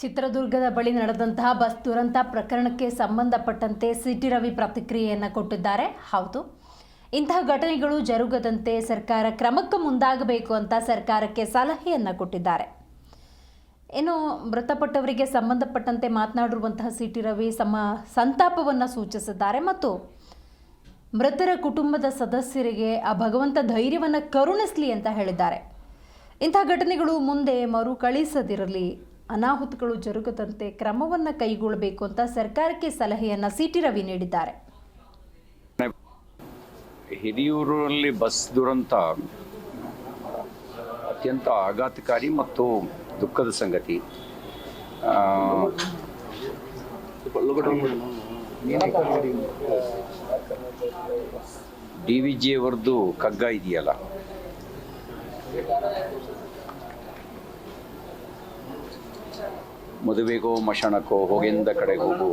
ಚಿತ್ರದುರ್ಗದ ಬಳಿ ನಡೆದಂತಹ ಬಸ್ ದುರಂತ ಪ್ರಕರಣಕ್ಕೆ ಸಂಬಂಧಪಟ್ಟಂತೆ ಸಿಟಿ ರವಿ ಪ್ರತಿಕ್ರಿಯೆಯನ್ನು ಕೊಟ್ಟಿದ್ದಾರೆ. ಹೌದು, ಇಂತಹ ಘಟನೆಗಳು ಜರುಗದಂತೆ ಸರ್ಕಾರ ಕ್ರಮಕ್ಕೆ ಮುಂದಾಗಬೇಕು ಅಂತ ಸರ್ಕಾರಕ್ಕೆ ಸಲಹೆಯನ್ನು ಕೊಟ್ಟಿದ್ದಾರೆ. ಇನ್ನು ಮೃತಪಟ್ಟವರಿಗೆ ಸಂಬಂಧಪಟ್ಟಂತೆ ಮಾತನಾಡಿರುವಂತಹ ಸಿಟಿ ರವಿ ಸಂತಾಪವನ್ನು ಸೂಚಿಸಿದ್ದಾರೆ ಮತ್ತು ಮೃತರ ಕುಟುಂಬದ ಸದಸ್ಯರಿಗೆ ಆ ಭಗವಂತ ಧೈರ್ಯವನ್ನು ಕರುಣಿಸಲಿ ಅಂತ ಹೇಳಿದ್ದಾರೆ. ಇಂಥ ಘಟನೆಗಳು ಮುಂದೆ ಮರುಕಳಿಸದಿರಲಿ, ಅನಾಹುತಗಳು ಜರುಗದಂತೆ ಕ್ರಮವನ್ನು ಕೈಗೊಳ್ಳಬೇಕು ಅಂತ ಸರ್ಕಾರಕ್ಕೆ ಸಲಹೆಯನ್ನು ಸಿಟಿ ರವಿ ನೀಡಿದ್ದಾರೆ. ಹಿರಿಯೂರಲ್ಲಿ ಬಸ್ ದುರಂತ ಅತ್ಯಂತ ಆಘಾತಕಾರಿ ಮತ್ತು ದುಃಖದ ಸಂಗತಿ. DVG ಅವರದ್ದು ಕಗ್ಗ ಇದೆಯಲ್ಲ, ಮದುವೆಗೋ ಮಶಾಣಕ್ಕೋ ಹೋಗೆಂದ ಕಡೆಗೆ ಹೋಗು